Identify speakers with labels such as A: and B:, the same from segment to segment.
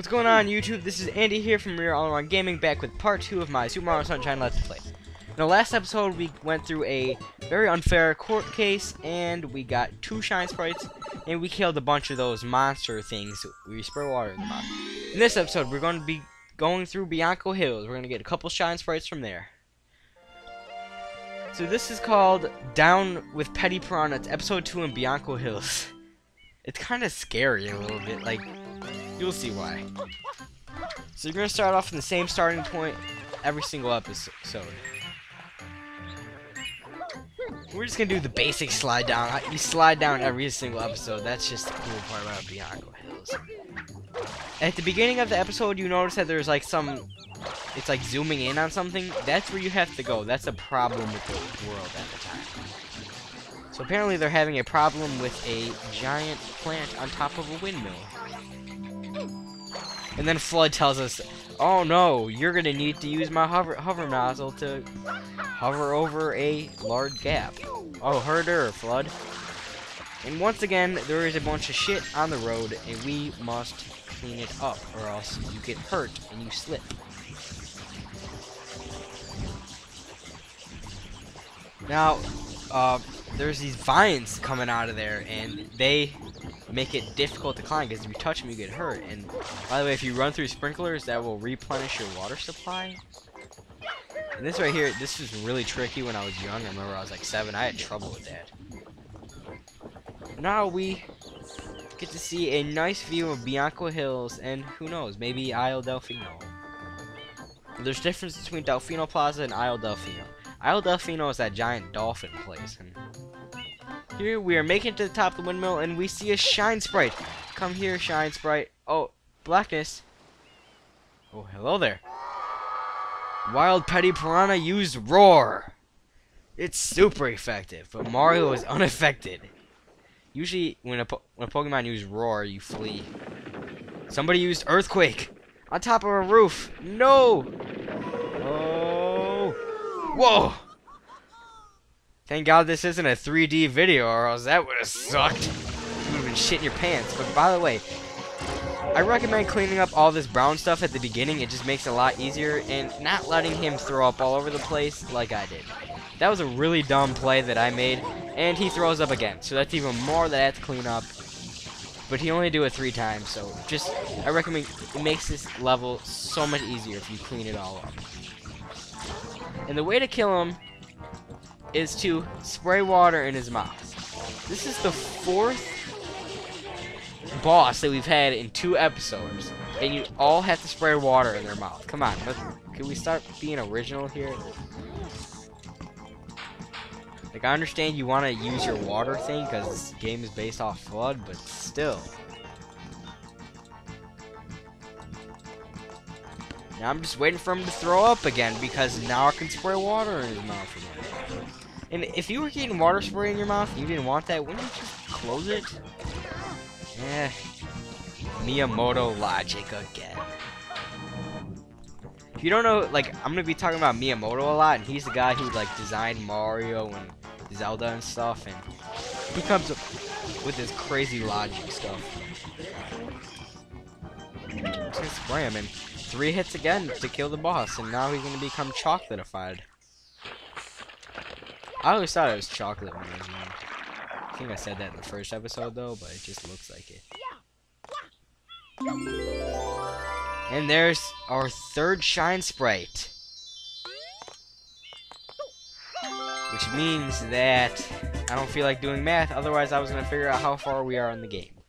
A: What's going on, YouTube? This is Andy here from Real All Around Gaming, back with part 2 of my Supermario Sunshine Let's Play. In the last episode, we went through a very unfair court case, and we got 2 shine sprites, and we killed a bunch of those monster things. We spray water in the mouth. In this episode, we're going to be going through Bianco Hills. We're going to get a couple shine sprites from there. So this is called Down with Petey Pirahna. It's episode 2 in Bianco Hills. It's kind of scary a little bit, like, you'll see why. So you're going to start off in the same starting point every single episode. We're just going to do the basic slide down. You slide down every single episode. That's just the cool part about Bianco Hills. At the beginning of the episode, you notice that there's like it's like zooming in on something. That's where you have to go. That's a problem with the world at the time. So apparently they're having a problem with a giant plant on top of a windmill. And then Flood tells us, oh no, you're gonna need to use my hover nozzle to hover over a large gap. Oh, herder, Flood. And once again, there is a bunch of shit on the road, and we must clean it up, or else you get hurt and you slip. Now, there's these vines coming out of there, and they make it difficult to climb, because if you touch them, you get hurt. And by the way, if you run through sprinklers, that will replenish your water supply. And this right here, this was really tricky when I was young. I remember I was like 7. I had trouble with that. Now we get to see a nice view of Bianco Hills, and who knows, maybe Isle Delfino. There's a difference between Delfino Plaza and Isle Delfino. Isle Delfino is that giant dolphin place, and here we are making it to the top of the windmill, and we see a shine sprite. Come here, shine sprite. Oh, blackness. Oh, hello there. Wild Petey Pirahna used roar. It's super effective, but Mario is unaffected. Usually, when a Pokemon uses roar, you flee. Somebody used earthquake on top of a roof. No. Oh. Whoa. Thank God this isn't a 3D video, or else that would have sucked. You would have been shitting your pants. But by the way, I recommend cleaning up all this brown stuff at the beginning. It just makes it a lot easier, and not letting him throw up all over the place like I did. That was a really dumb play that I made, and he throws up again. So that's even more that I have to clean up. But he only do it 3 times, so I recommend, it makes this level so much easier if you clean it all up. And the way to kill him is to spray water in his mouth. This is the 4th boss that we've had in 2 episodes, and you all have to spray water in their mouth. Come on, can we start being original here? Like, I understand you want to use your water thing because this game is based off Flood, but still. Now I'm just waiting for him to throw up again, because now I can spray water in his mouth again. And if you were getting water spray in your mouth and you didn't want that, wouldn't you just close it? Eh. Miyamoto logic again. If you don't know, like, I'm gonna be talking about Miyamoto a lot, and he's the guy who, like, designed Mario and Zelda and stuff, and he comes up with this crazy logic stuff. I'm just gonna spray him, and 3 hits again to kill the boss, and now he's gonna become chocolatified. I always thought it was chocolate when I was young. I think I said that in the first episode, though, but it just looks like it. And there's our 3rd shine sprite. Which means that I don't feel like doing math, otherwise I was going to figure out how far we are in the game.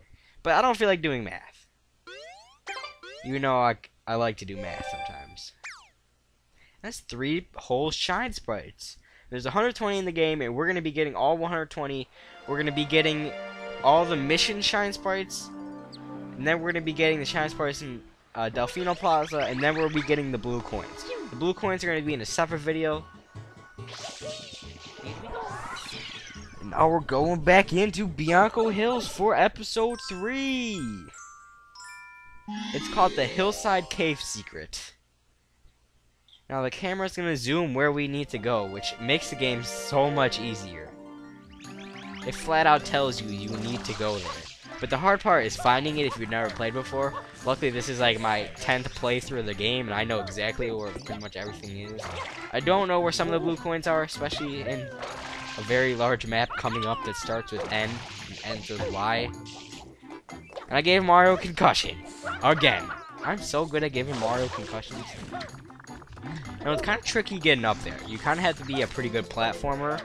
A: But I don't feel like doing math. Even though I like to do math sometimes. That's 3 whole shine sprites. There's 120 in the game, and we're going to be getting all 120. We're going to be getting all the mission shine sprites. And then we're going to be getting the shine sprites in Delfino Plaza, and then we'll be getting the blue coins. The blue coins are going to be in a separate video. And now we're going back into Bianco Hills for episode 3. It's called the Hillside Cave Secret. Now the camera's going to zoom where we need to go, which makes the game so much easier. It flat out tells you you need to go there. But the hard part is finding it if you've never played before. Luckily, this is like my 10th playthrough of the game, and I know exactly where pretty much everything is. I don't know where some of the blue coins are, especially in a very large map coming up that starts with N and ends with Y. And I gave Mario a concussion. Again. I'm so good at giving Mario concussions. Now, it's kind of tricky getting up there. You kind of have to be a pretty good platformer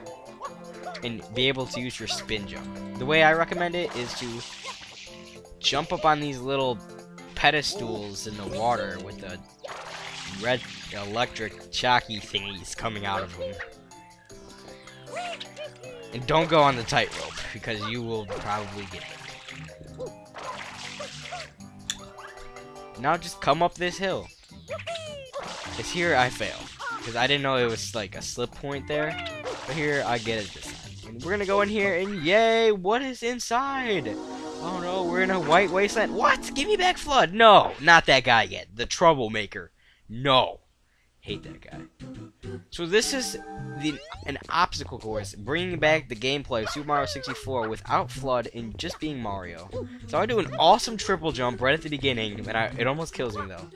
A: and be able to use your spin jump. The way I recommend it is to jump up on these little pedestals in the water with the red electric chalky thingies coming out of them. And don't go on the tightrope, because you will probably get hit. Now just come up this hill. It's here I fail, because I didn't know it was like a slip point there. But here I get it this time. And we're gonna go in here and yay! What is inside? Oh no, we're in a white wasteland. What? Give me back Flood. No, not that guy yet. The troublemaker. No, hate that guy. So this is an obstacle course, bringing back the gameplay of Super Mario 64 without Flood and just being Mario. So I do an awesome triple jump right at the beginning, and it almost kills me though.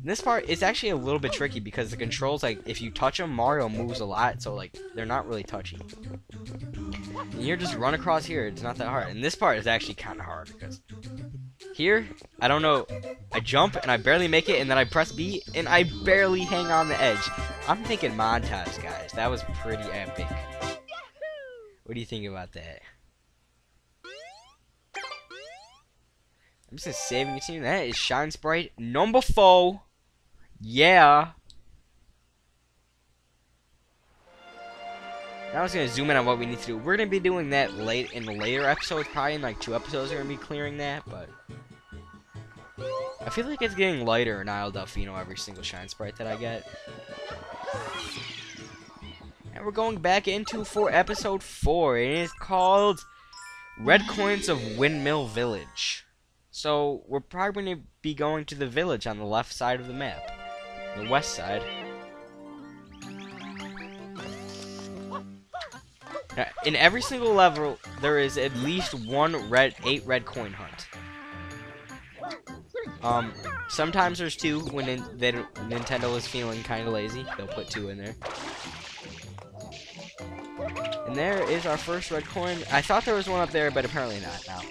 A: This part is actually a little bit tricky because the controls, like, if you touch them, Mario moves a lot, so, like, they're not really touchy. And you're just run across here, it's not that hard. And this part is actually kind of hard because here, I don't know, I jump and I barely make it, and then I press B and I barely hang on the edge. I'm thinking montage, guys. That was pretty epic. What do you think about that? I'm just gonna save and continue. That is Shine Sprite number 4. Yeah. Now I was gonna zoom in on what we need to do. We're gonna be doing that late in the later episodes, probably in like 2 episodes. We're gonna be clearing that, but I feel like it's getting lighter in Isle Delfino every single Shine Sprite that I get. And we're going back into for episode 4. It is called Red Coins of Windmill Village. So we're probably going to be going to the village on the left side of the map. The west side. Now, in every single level, there is at least one 8 red coin hunt. Sometimes there's 2 when Nintendo is feeling kind of lazy. They'll put 2 in there. And there is our first red coin. I thought there was one up there, but apparently not now.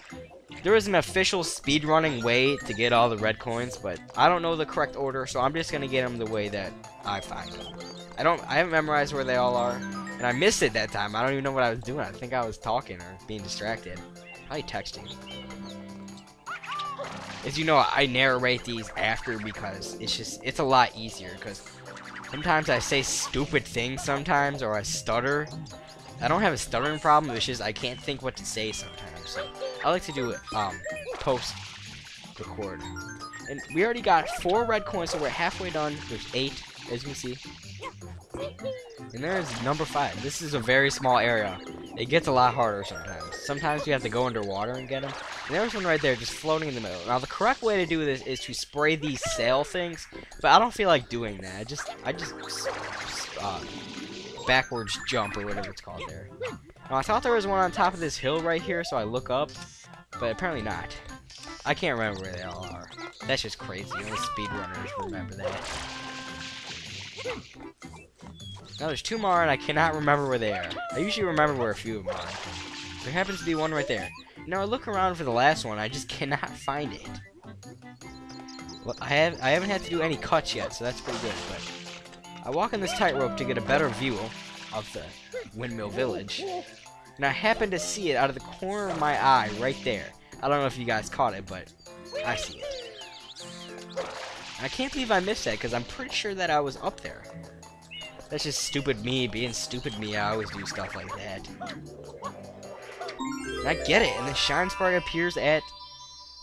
A: There is an official speedrunning way to get all the red coins, but I don't know the correct order, so I'm just gonna get them the way that I find them. I haven't memorized where they all are, and I missed it that time. I don't even know what I was doing. I think I was talking or being distracted. Probably texting. As you know, I narrate these after because it's a lot easier, because sometimes I say stupid things sometimes, or I stutter. I don't have a stuttering problem, it's just I can't think what to say sometimes. So I like to do it post record. And we already got 4 red coins, so we're halfway done. There's 8, as you can see. And there's number 5. This is a very small area. It gets a lot harder sometimes. Sometimes you have to go underwater and get them. And there's one right there just floating in the middle. Now the correct way to do this is to spray these sail things, but I don't feel like doing that. I just backwards jump or whatever it's called there. Now I thought there was one on top of this hill right here, so I look up, but apparently not. I can't remember where they all are. That's just crazy. Only speedrunners remember that. Now there's 2 more, and I cannot remember where they are. I usually remember where a few of them are. There happens to be one right there. Now I look around for the last one, I just cannot find it. Well, I haven't had to do any cuts yet, so that's pretty good. But I walk on this tightrope to get a better view of the Windmill Village, and I happen to see it out of the corner of my eye right there. I don't know if you guys caught it, but I see it. I can't believe I missed that, because I'm pretty sure that I was up there. That's just stupid me, being stupid me. I always do stuff like that. And I get it, and the Shine Spark appears at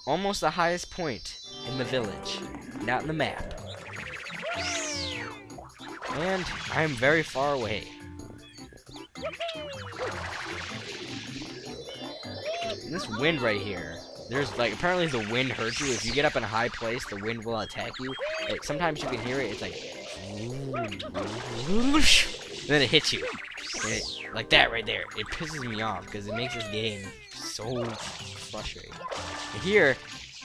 A: almost the highest point in the village, not in the map. And I am very far away. And this wind right here, there's like, apparently the wind hurts you. If you get up in a high place, the wind will attack you. Like, sometimes you can hear it, it's like, and then it hits you. Like that right there. It pisses me off because it makes this game so frustrating. And here,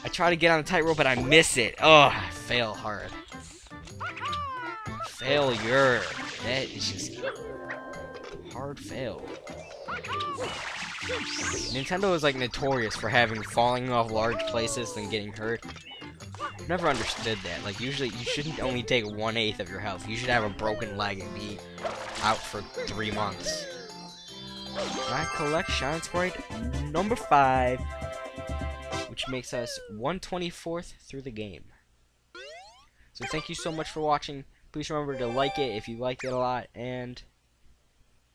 A: I try to get on the tightrope, but I miss it. Oh, I fail hard. Failure. That is just hard fail. Nintendo is like notorious for having falling off large places and getting hurt. I've never understood that. Like usually you shouldn't only take 1/8 of your health. You should have a broken leg and be out for 3 months. I collect Shine Sprite number 5, which makes us 1/24th through the game. So thank you so much for watching. Please remember to like it if you liked it a lot, and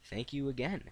A: thank you again.